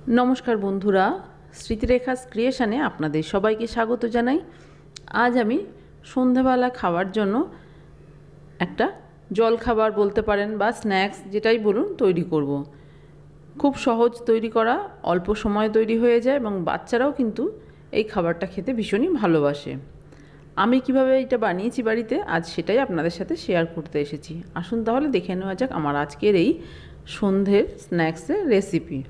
नमस्कार बंधुरा स्मृतिरेखास क्रिएशने आपनादेर सबाइके स्वागत जानाई। आज आमी सन्ध्याबेला खावार जोन्नो एकटा जल खाबार बोलते पारेन बा स्नैक्स जेटाई बोलुन तैरी करब। खूब सहज तैरी करा, अल्प समय तैरी हये जाय एबं बाच्चाराओ किन्तु एई खाबारटा खेते भीषणই भालोबाशे। आमी किभाबे एटा बानिয়েছি बाड़ीते आज सेटाई आपनादेर साथे शेयार करते एसेছি। आसुन ताहले देखे नेওয়া যাক आमार आजकेर एई सन्ध्येर स्नैक्सेर रेसिपि।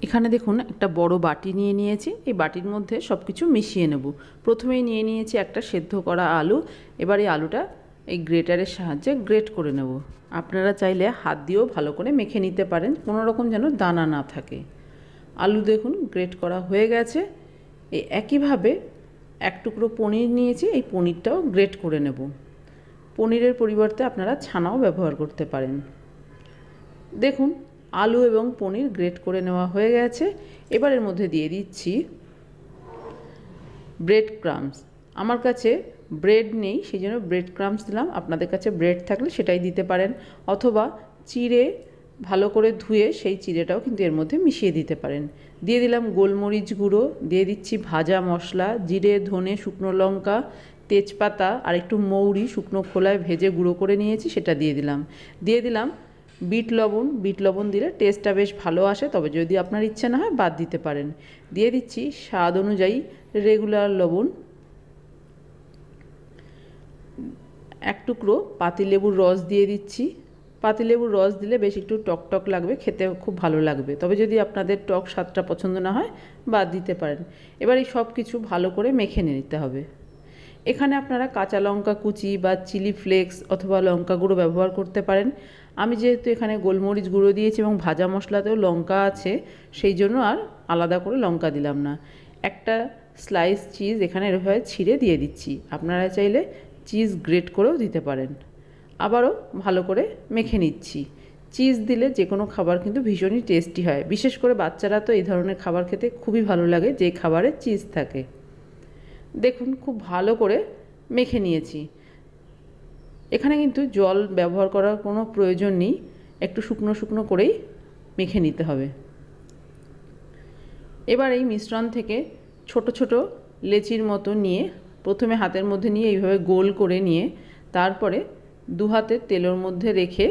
এখানে দেখুন একটা বড় বাটি নিয়ে নিয়েছি। এই বাটির মধ্যে সব কিছু মিশিয়ে নেব। প্রথমেই নিয়ে নিয়েছি একটা সেদ্ধ করা আলু। এবার এই আলুটা এই গ্রেটারের সাহায্যে গ্রেট করে নেব। আপনারা চাইলে হাত দিয়েও ভালো করে মেখে নিতে পারেন, কোনো রকম যেন দানা না থাকে। আলু দেখুন গ্রেট করা হয়ে গেছে। এই একইভাবে এক টুকরো পনির নিয়েছি, এই পনিরটাও গ্রেট করে নেব। পনিরের পরিবর্তে আপনারা ছানাও ব্যবহার করতে পারেন। দেখুন आलू एवं पनीर ग्रेट करे नेওয়া হয়ে গেছে। এবার এর মধ্যে দিয়ে দিচ্ছি ব্রেড ক্রাম্বস। আমার কাছে ব্রেড নেই, সেজন্য ব্রেড ক্রাম্বস দিলাম। আপনাদের কাছে ব্রেড থাকলে সেটাই দিতে পারেন, অথবা চিড়ে ভালো করে ধুয়ে সেই চিড়েটাও কিন্তু এর মধ্যে মিশিয়ে দিতে পারেন। দিয়ে দিলাম গোলমরিচ গুঁড়ো, দিয়ে দিচ্ছি ভাজা মশলা, জিরে, ধনে, শুকনো লঙ্কা, তেজপাতা আর একটু মৌরি শুকনো খোলায় ভেজে গুঁড়ো করে নিয়েছি, সেটা দিয়ে দিলাম। দিয়ে দিলাম বিট লবণ। বিট লবণ দিলে টেস্টটা বেশ ভালো আসে, তবে যদি আপনার ইচ্ছে না হয় বাদ দিতে পারেন। দিয়ে দিচ্ছি স্বাদ অনুযায়ী রেগুলার লবণ। এক টুকরো পাতিলেবুর রস দিয়ে দিচ্ছি। পাতিলেবুর রস দিলে বেশ একটু টক টক লাগবে, খেতে খুব ভালো লাগবে। তবে যদি আপনাদের টক স্বাদটা পছন্দ না হয় বাদ দিতে পারেন। এবার এই সব কিছু ভালো করে মেখে নিতে হবে। এখানে আপনারা কাঁচা লঙ্কা কুচি বা চিলি ফ্লেক্স অথবা লঙ্কা গুঁড়ো ব্যবহার করতে পারেন। আমি যেহেতু এখানে গোলমরিচ গুঁড়ো দিয়েছি এবং ভাজা মশলাতেও লঙ্কা আছে, সেই জন্য আর আলাদা করে লঙ্কা দিলাম না। একটা স্লাইস চিজ এখানে এভাবে ছিঁড়ে দিয়ে দিচ্ছি। আপনারা চাইলে চিজ গ্রেট করেও দিতে পারেন। আবারও ভালো করে মেখে নিচ্ছি। চিজ দিলে যে কোনো খাবার কিন্তু ভীষণই টেস্টি হয়। বিশেষ করে বাচ্চারা তো এই ধরনের খাবার খেতে খুবই ভালো লাগে যে খাবারে চিজ থাকে। দেখুন খুব ভালো করে মেখে নিয়েছি। এখানে কিন্তু জল ব্যবহার করার কোনো প্রয়োজন নেই, একটু শুকনো শুকনো করেই মেখে নিতে হবে। এবার এই মিশ্রণ থেকে ছোট ছোট লেচির মতো নিয়ে প্রথমে হাতের মধ্যে নিয়ে এইভাবে গোল করে নিয়ে তারপরে দু হাতে তেলের মধ্যে রেখে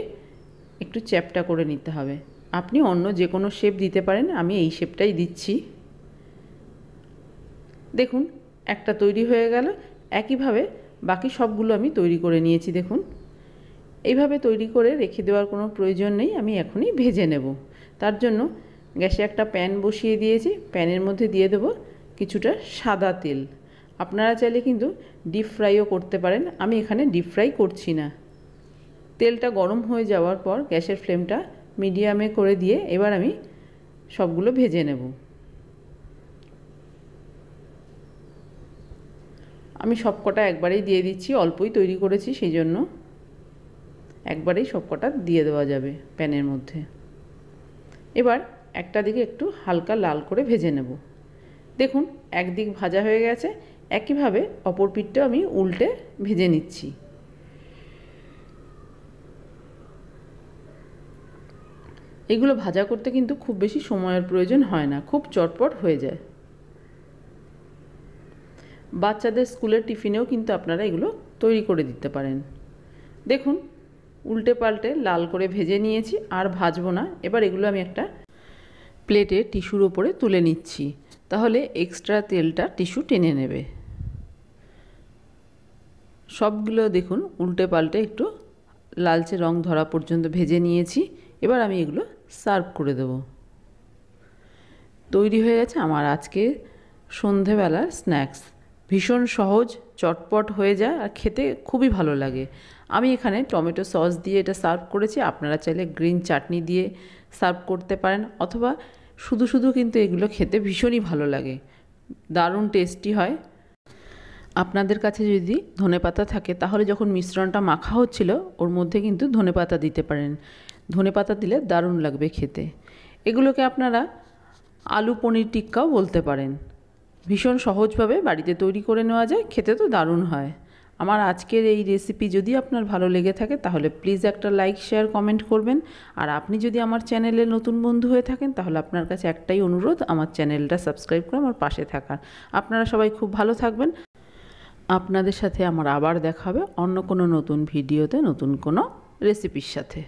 একটু চ্যাপ্টা করে নিতে হবে। আপনি অন্য যে কোনো শেপ দিতে পারেন, আমি এই শেপটাই দিচ্ছি। দেখুন একটা তৈরি হয়ে গেল। একইভাবে বাকি সবগুলো আমি তৈরি করে নিয়েছি। দেখুন এইভাবে তৈরি করে রেখে দেওয়ার কোনো প্রয়োজন নেই, আমি এখনই ভেজে নেব। তার জন্য গ্যাসে একটা প্যান বসিয়ে দিয়েছি। প্যানের মধ্যে দিয়ে দেব কিছুটা সাদা তেল। আপনারা চাইলে কিন্তু ডিপ ফ্রাইও করতে পারেন, আমি এখানে ডিপ ফ্রাই করছি না। তেলটা গরম হয়ে যাওয়ার পর গ্যাসের ফ্লেমটা মিডিয়ামে করে দিয়ে এবার আমি সবগুলো ভেজে নেব। আমি সবকটা একবারেই দিয়ে দিচ্ছি, অল্পই তৈরি করেছি সেই জন্য একবারেই সবকটা দিয়ে দেওয়া যাবে প্যানের মধ্যে। এবার একটা দিকে একটু হালকা লাল করে ভেজে নেব। দেখুন একদিক ভাজা হয়ে গেছে, একইভাবে অপর পিঠটাও আমি উল্টে ভেজে নিচ্ছি। এগুলো ভাজা করতে কিন্তু খুব বেশি সময়ের প্রয়োজন হয় না, খুব চটপট হয়ে যায়। বাচ্চাদের স্কুলের টিফিনেও কিন্তু আপনারা এগুলো তৈরি করে দিতে পারেন। দেখুন উল্টে পাল্টে লাল করে ভেজে নিয়েছি, আর ভাজবো না। এবার এগুলো আমি একটা প্লেটে টিস্যুর ওপরে তুলে নিচ্ছি, তাহলে এক্সট্রা তেলটা টিস্যু টেনে নেবে। সবগুলো দেখুন উল্টে পাল্টে একটু লালচে রং ধরা পর্যন্ত ভেজে নিয়েছি। এবার আমি এগুলো সার্ভ করে দেব। তৈরি হয়ে গেছে আমার আজকে সন্ধেবেলার স্ন্যাক্স। ভীষণ সহজ, চটপট হয়ে যায় আর খেতে খুবই ভালো লাগে। আমি এখানে টমেটো সস দিয়ে এটা সার্ভ করেছি। আপনারা চাইলে গ্রিন চাটনি দিয়ে সার্ভ করতে পারেন, অথবা শুধু শুধু কিন্তু এগুলো খেতে ভীষণই ভালো লাগে, দারুণ টেস্টি হয়। আপনাদের কাছে যদি ধনেপাতা থাকে তাহলে যখন মিশ্রণটা মাখা হচ্ছিল ওর মধ্যে কিন্তু ধনেপাতা দিতে পারেন। ধনেপাতা দিলে দারুণ লাগবে খেতে। এগুলোকে আপনারা আলু পনির টিক্কাও বলতে পারেন। ভীষণ সহজভাবে বাড়িতে তৈরি করে নেওয়া যায়, খেতে তো দারুণ হয়। আমার আজকের এই রেসিপি যদি আপনার ভালো লেগে থাকে তাহলে প্লিজ একটা লাইক শেয়ার কমেন্ট করবেন। আর আপনি যদি আমার চ্যানেলে নতুন বন্ধু হয়ে থাকেন তাহলে আপনার কাছে একটাই অনুরোধ, আমার চ্যানেলটা সাবস্ক্রাইব করে আমার পাশে থাকার। আপনারা সবাই খুব ভালো থাকবেন। আপনাদের সাথে আমার আবার দেখা হবে অন্য কোনো নতুন ভিডিওতে, নতুন কোনো রেসিপির সাথে।